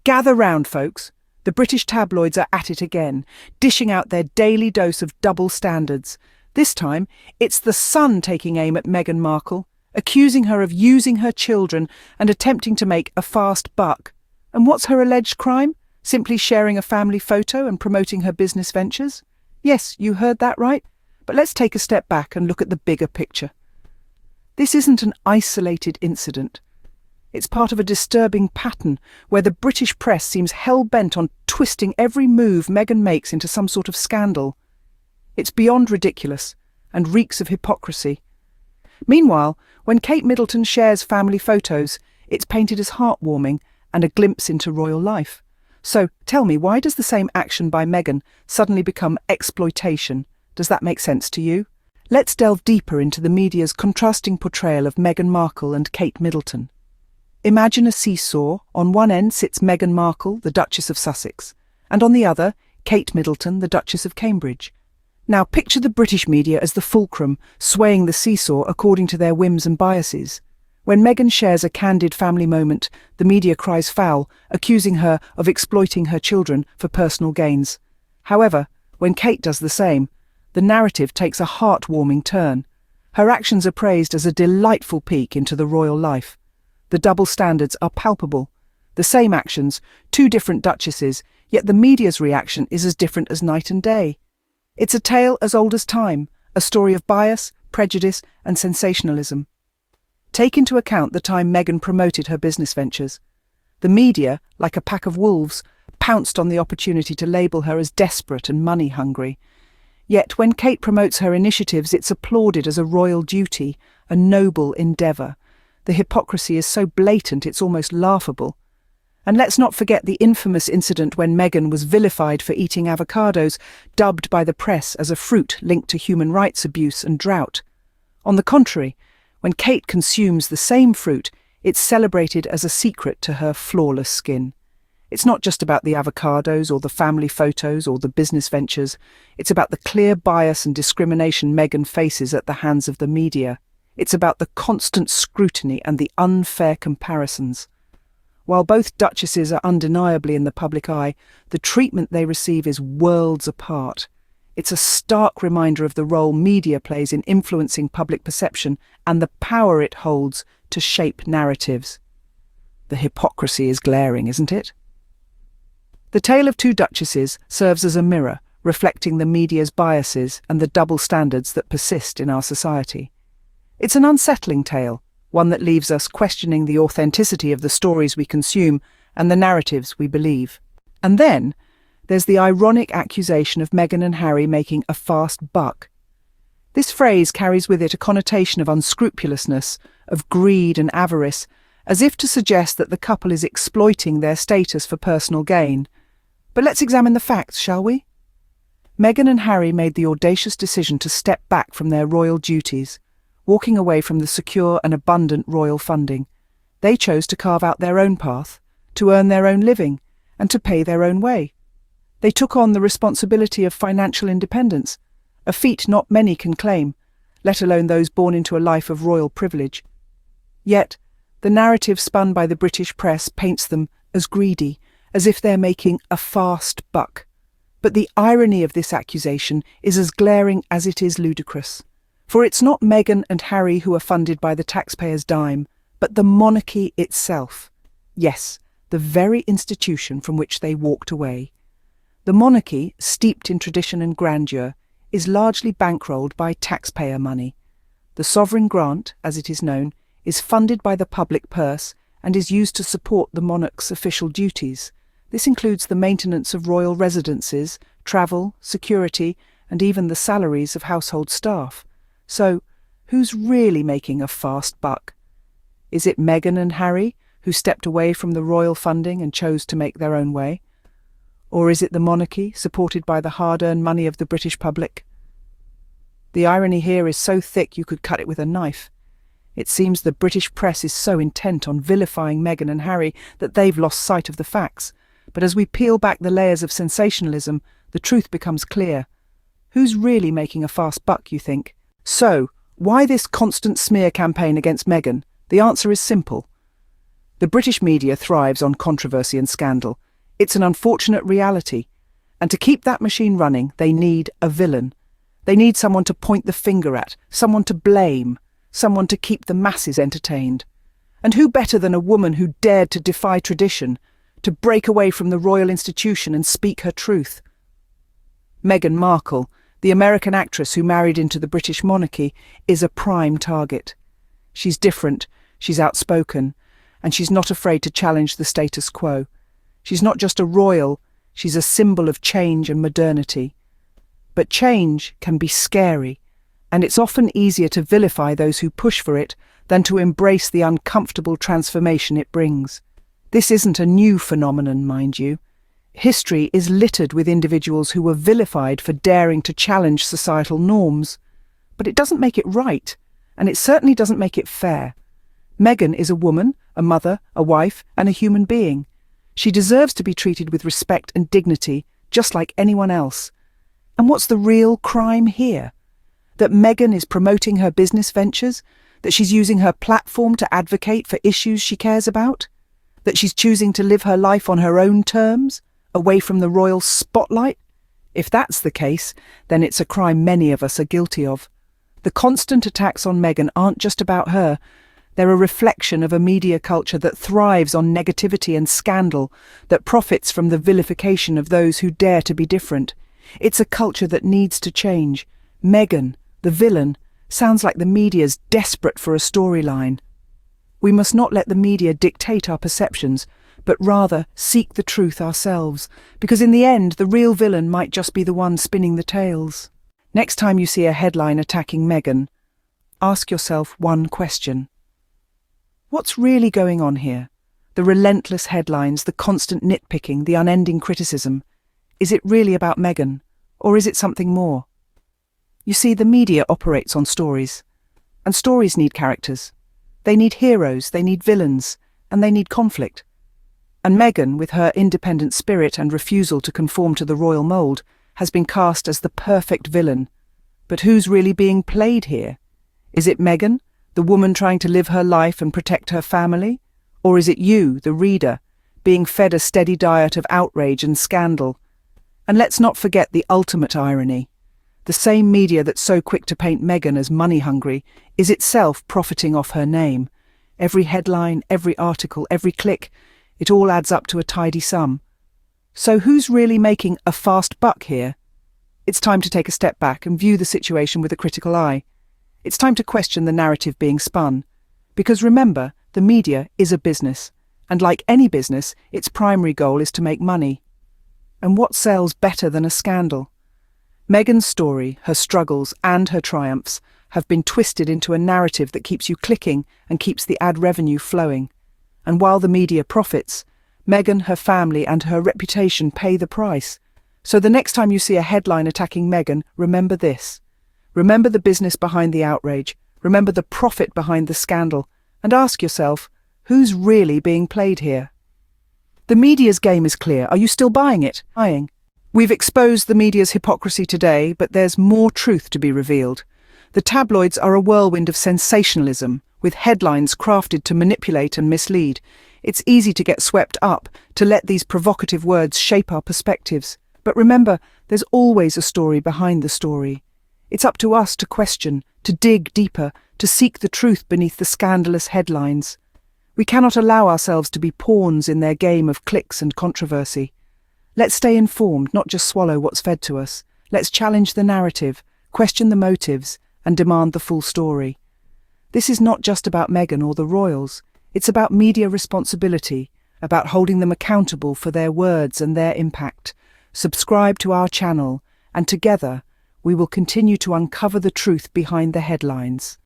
Gather round, folks. The British tabloids are at it again, dishing out their daily dose of double standards. This time, it's the Sun taking aim at Meghan Markle, accusing her of using her children and attempting to make a fast buck. And what's her alleged crime? Simply sharing a family photo and promoting her business ventures? Yes, you heard that right. But let's take a step back and look at the bigger picture. This isn't an isolated incident. It's part of a disturbing pattern where the British press seems hell-bent on twisting every move Meghan makes into some sort of scandal. It's beyond ridiculous and reeks of hypocrisy. Meanwhile, when Kate Middleton shares family photos, it's painted as heartwarming and a glimpse into royal life. So, tell me, why does the same action by Meghan suddenly become exploitation? Does that make sense to you? Let's delve deeper into the media's contrasting portrayal of Meghan Markle and Kate Middleton. Imagine a seesaw. On one end sits Meghan Markle, the Duchess of Sussex, and on the other, Kate Middleton, the Duchess of Cambridge. Now picture the British media as the fulcrum, swaying the seesaw according to their whims and biases. When Meghan shares a candid family moment, the media cries foul, accusing her of exploiting her children for personal gains. However, when Kate does the same, the narrative takes a heartwarming turn. Her actions are praised as a delightful peek into the royal life. The double standards are palpable. The same actions, two different duchesses, yet the media's reaction is as different as night and day. It's a tale as old as time, a story of bias, prejudice, and sensationalism. Take into account the time Meghan promoted her business ventures. The media, like a pack of wolves, pounced on the opportunity to label her as desperate and money-hungry. Yet when Kate promotes her initiatives, it's applauded as a royal duty, a noble endeavour. The hypocrisy is so blatant it's almost laughable. And let's not forget the infamous incident when Meghan was vilified for eating avocados, dubbed by the press as a fruit linked to human rights abuse and drought. On the contrary, when Kate consumes the same fruit, it's celebrated as a secret to her flawless skin. It's not just about the avocados or the family photos or the business ventures. It's about the clear bias and discrimination Meghan faces at the hands of the media. It's about the constant scrutiny and the unfair comparisons. While both duchesses are undeniably in the public eye, the treatment they receive is worlds apart. It's a stark reminder of the role media plays in influencing public perception and the power it holds to shape narratives. The hypocrisy is glaring, isn't it? The tale of two duchesses serves as a mirror, reflecting the media's biases and the double standards that persist in our society. It's an unsettling tale, one that leaves us questioning the authenticity of the stories we consume and the narratives we believe. And then, there's the ironic accusation of Meghan and Harry making a fast buck. This phrase carries with it a connotation of unscrupulousness, of greed and avarice, as if to suggest that the couple is exploiting their status for personal gain. But let's examine the facts, shall we? Meghan and Harry made the audacious decision to step back from their royal duties, walking away from the secure and abundant royal funding. They chose to carve out their own path, to earn their own living, and to pay their own way. They took on the responsibility of financial independence, a feat not many can claim, let alone those born into a life of royal privilege. Yet, the narrative spun by the British press paints them as greedy, as if they're making a fast buck. But the irony of this accusation is as glaring as it is ludicrous. For it's not Meghan and Harry who are funded by the taxpayer's dime, but the monarchy itself. Yes, the very institution from which they walked away. The monarchy, steeped in tradition and grandeur, is largely bankrolled by taxpayer money. The sovereign grant, as it is known, is funded by the public purse and is used to support the monarch's official duties. This includes the maintenance of royal residences, travel, security, and even the salaries of household staff. So, who's really making a fast buck? Is it Meghan and Harry, who stepped away from the royal funding and chose to make their own way? Or is it the monarchy, supported by the hard-earned money of the British public? The irony here is so thick you could cut it with a knife. It seems the British press is so intent on vilifying Meghan and Harry that they've lost sight of the facts. But as we peel back the layers of sensationalism, the truth becomes clear. Who's really making a fast buck, you think? So, why this constant smear campaign against Meghan? The answer is simple. The British media thrives on controversy and scandal. It's an unfortunate reality. And to keep that machine running, they need a villain. They need someone to point the finger at, someone to blame, someone to keep the masses entertained. And who better than a woman who dared to defy tradition, to break away from the royal institution and speak her truth? Meghan Markle, the American actress who married into the British monarchy, is a prime target. She's different, she's outspoken, and she's not afraid to challenge the status quo. She's not just a royal, she's a symbol of change and modernity. But change can be scary, and it's often easier to vilify those who push for it than to embrace the uncomfortable transformation it brings. This isn't a new phenomenon, mind you. History is littered with individuals who were vilified for daring to challenge societal norms. But it doesn't make it right, and it certainly doesn't make it fair. Meghan is a woman, a mother, a wife, and a human being. She deserves to be treated with respect and dignity, just like anyone else. And what's the real crime here? That Meghan is promoting her business ventures? That she's using her platform to advocate for issues she cares about? That she's choosing to live her life on her own terms, away from the royal spotlight? If that's the case, then it's a crime many of us are guilty of. The constant attacks on Meghan aren't just about her. They're a reflection of a media culture that thrives on negativity and scandal, that profits from the vilification of those who dare to be different. It's a culture that needs to change. Meghan, the villain, sounds like the media's desperate for a storyline. We must not let the media dictate our perceptions, but rather seek the truth ourselves, because in the end, the real villain might just be the one spinning the tales. Next time you see a headline attacking Meghan, ask yourself one question. What's really going on here? The relentless headlines, the constant nitpicking, the unending criticism. Is it really about Meghan, or is it something more? You see, the media operates on stories, and stories need characters. They need heroes, they need villains, and they need conflict. And Meghan, with her independent spirit and refusal to conform to the royal mould, has been cast as the perfect villain. But who's really being played here? Is it Meghan, the woman trying to live her life and protect her family? Or is it you, the reader, being fed a steady diet of outrage and scandal? And let's not forget the ultimate irony. The same media that's so quick to paint Meghan as money-hungry is itself profiting off her name. Every headline, every article, every click, it all adds up to a tidy sum. So who's really making a fast buck here? It's time to take a step back and view the situation with a critical eye. It's time to question the narrative being spun. Because remember, the media is a business, and like any business, its primary goal is to make money. And what sells better than a scandal? Meghan's story, her struggles and her triumphs have been twisted into a narrative that keeps you clicking and keeps the ad revenue flowing. And while the media profits, Meghan, her family and her reputation pay the price. So the next time you see a headline attacking Meghan, remember this. Remember the business behind the outrage, remember the profit behind the scandal, and ask yourself, who's really being played here? The media's game is clear. Are you still buying it? We've exposed the media's hypocrisy today, but there's more truth to be revealed. The tabloids are a whirlwind of sensationalism, with headlines crafted to manipulate and mislead. It's easy to get swept up, to let these provocative words shape our perspectives. But remember, there's always a story behind the story. It's up to us to question, to dig deeper, to seek the truth beneath the scandalous headlines. We cannot allow ourselves to be pawns in their game of clicks and controversy. Let's stay informed, not just swallow what's fed to us. Let's challenge the narrative, question the motives, and demand the full story. This is not just about Meghan or the royals. It's about media responsibility, about holding them accountable for their words and their impact. Subscribe to our channel, and together we will continue to uncover the truth behind the headlines.